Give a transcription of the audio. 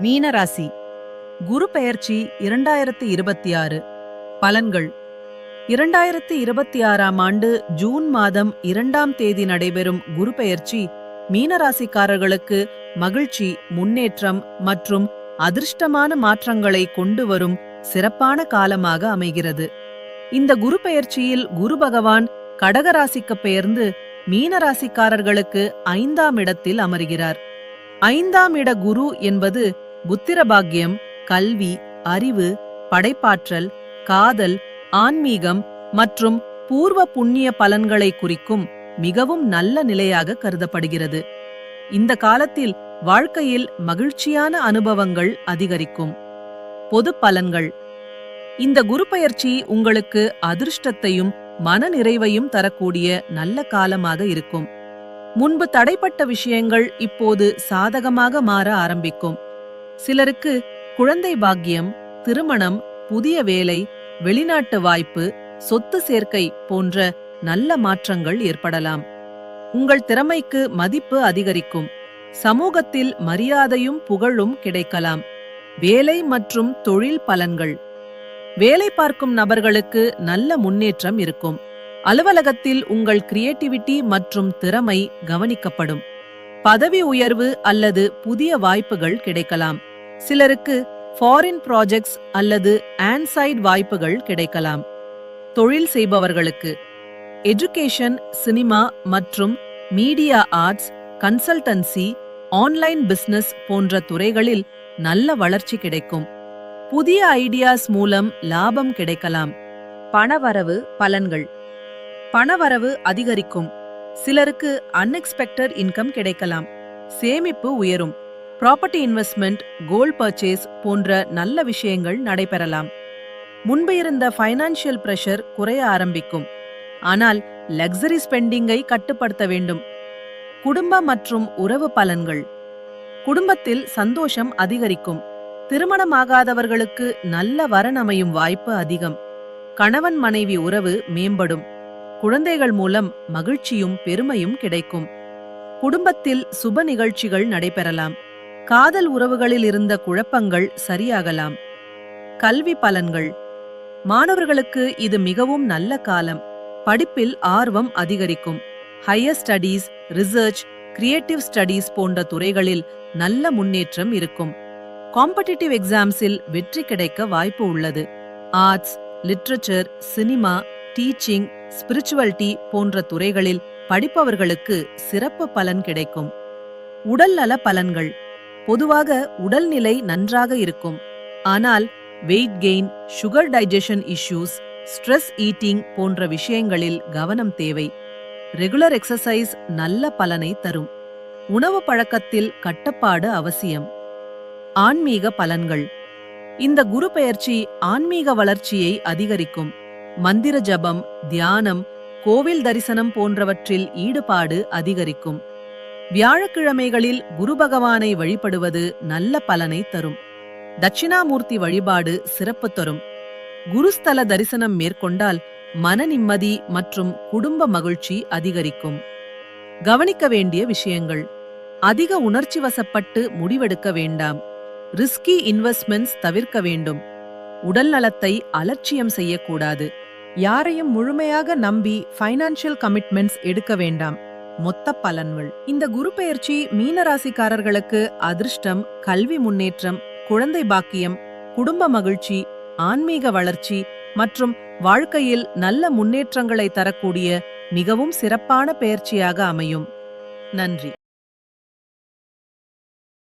மீனராசி குரு பெயர்ச்சி 2026 பலன்கள் 2026ஆம் ஆண்டு ஜூன் மாதம் 2ஆம் தேதி நடைபெறும் குரு பெயர்ச்சி மீனராசிக்காரர்களுக்கு மகிழ்ச்சி, முன்னேற்றம் மற்றும் அதிர்ஷ்டமான மாற்றங்களை கொண்டு வரும் சிறப்பான காலமாக அமைகிறது. இந்த குரு பெயர்ச்சியில் குரு பகவான் கடகராசிக்கு பெயர்ந்து மீனராசிக்காரர்களுக்கு 5ஆம் இடத்தில் அமர்கிறார். 5ஆம் இட குரு என்பது புத்திரபாக்கியம், கல்வி, அறிவு, படைப்பாற்றல், காதல், ஆன்மீகம் மற்றும் பூர்வ புண்ணிய பலன்களை குறிக்கும் மிகவும் நல்ல நிலையாக கருதப்படுகிறது. இந்த காலத்தில் வாழ்க்கையில் மகிழ்ச்சியான அனுபவங்கள் அதிகரிக்கும். பொது பலன்கள். இந்த குரு பெயர்ச்சி உங்களுக்கு அதிர்ஷ்டத்தையும் மன நிறைவையும் தரக்கூடிய நல்ல காலமாக இருக்கும். முன்பு தடைப்பட்ட விஷயங்கள் இப்போது சாதகமாக மாற ஆரம்பிக்கும். சிலருக்கு குழந்தை பாக்கியம், திருமணம், புதிய வேலை, வெளிநாட்டு வாய்ப்பு, சொத்து சேர்க்கை போன்ற நல்ல மாற்றங்கள் ஏற்படலாம். உங்கள் திறமைக்கு மதிப்பு அதிகரிக்கும். சமூகத்தில் மரியாதையும் புகழும் கிடைக்கலாம். வேலை மற்றும் தொழில் பலன்கள். வேலை பார்க்கும் நபர்களுக்கு நல்ல முன்னேற்றம் இருக்கும். அலுவலகத்தில் உங்கள் கிரியேட்டிவிட்டி மற்றும் திறமை கவனிக்கப்படும். பதவி உயர்வு அல்லது புதிய வாய்ப்புகள் கிடைக்கலாம். சிலருக்கு ஃபாரின் ப்ராஜெக்ட்ஸ் அல்லது ஆன்சைட் வாய்ப்புகள் கிடைக்கலாம். தொழில் செய்பவர்களுக்கு எஜுகேஷன், சினிமா மற்றும் media arts, consultancy, online business போன்ற துறைகளில் நல்ல வளர்ச்சி கிடைக்கும். புதிய ஐடியாஸ் மூலம் லாபம் கிடைக்கலாம். பணவரவு பலன்கள். பணவரவு அதிகரிக்கும். சிலருக்கு அன்எக்ஸ்பெக்டட் இன்கம் கிடைக்கலாம். சேமிப்பு உயரும். ப்ராப்பர்ட்டி இன்வெஸ்ட்மெண்ட், கோல்ட் பர்ச்சேஸ் போன்ற நல்ல விஷயங்கள் நடைபெறலாம். முன்பு இருந்த ஃபைனான்சியல் பிரஷர் குறைய ஆரம்பிக்கும். ஆனால் லக்ஸரி ஸ்பெண்டிங்கை கட்டுப்படுத்த வேண்டும். குடும்ப மற்றும் உறவு பலன்கள். குடும்பத்தில் சந்தோஷம் அதிகரிக்கும். திருமணமாகாதவர்களுக்கு நல்ல வரன் அமையும் வாய்ப்பு அதிகம். கணவன் மனைவி உறவு மேம்படும். குழந்தைகள் மூலம் மகிழ்ச்சியும் பெருமையும் கிடைக்கும். குடும்பத்தில் சுப நிகழ்ச்சிகள் நடைபெறலாம். காதல் உறவுகளில் இருந்த குழப்பங்கள் சரியாகலாம். கல்வி பலன்கள். மாணவர்களுக்கு இது மிகவும் நல்ல காலம். படிப்பில் ஆர்வம் அதிகரிக்கும். Higher studies, research, creative studies போன்ற துறைகளில் நல்ல முன்னேற்றம் இருக்கும். காம்படிட்டிவ் எக்ஸாம்ஸில் வெற்றி கிடைக்க வாய்ப்பு உள்ளது. ஆர்ட்ஸ், லிட்ரேச்சர், சினிமா, டீச்சிங், ஸ்பிரிச்சுவல்டி போன்ற துறைகளில் படிப்பவர்களுக்கு சிறப்பு பலன் கிடைக்கும். உடல் நல பலன்கள். பொதுவாக உடல்நிலை நன்றாக இருக்கும். ஆனால் weight gain, sugar digestion issues, stress eating போன்ற விஷயங்களில் கவனம் தேவை. ரெகுலர் எக்ஸசைஸ் நல்ல பலனை தரும். உணவு பழக்கத்தில் கட்டுப்பாடு அவசியம். ஆன்மீக பலன்கள். இந்த குரு பெயர்ச்சி ஆன்மீக வளர்ச்சியை அதிகரிக்கும். மந்திர ஜபம், தியானம், கோவில் தரிசனம் போன்றவற்றில் ஈடுபாடு அதிகரிக்கும். வியாழக்கிழமைகளில் குரு பகவானை வழிபடுவது நல்ல பலனை தரும். தட்சிணாமூர்த்தி வழிபாடு சிறப்பு தரும். குருஸ்தல தரிசனம் மேற்கொண்டால் மன நிம்மதி மற்றும் குடும்ப மகிழ்ச்சி அதிகரிக்கும். கவனிக்க வேண்டிய விஷயங்கள். அதிக உணர்ச்சி வசப்பட்டு முடிவெடுக்க வேண்டாம். ரிஸ்கி இன்வெஸ்ட்மெண்ட்ஸ் தவிர்க்க வேண்டும். உடல் நலத்தை அலட்சியம் செய்யக்கூடாது. யாரையும் முழுமையாக நம்பி ஃபைனான்சியல் கமிட்மெண்ட்ஸ் எடுக்க வேண்டாம். மொத்த பலன்கள். இந்த குரு பெயர்ச்சி மீனராசிக்காரர்களுக்கு அதிர்ஷ்டம், கல்வி முன்னேற்றம், குழந்தை பாக்கியம், குடும்ப மகிழ்ச்சி, ஆன்மீக வளர்ச்சி மற்றும் வாழ்க்கையில் நல்ல முன்னேற்றங்களை தரக்கூடிய மிகவும் சிறப்பான பெயர்ச்சியாக அமையும். நன்றி.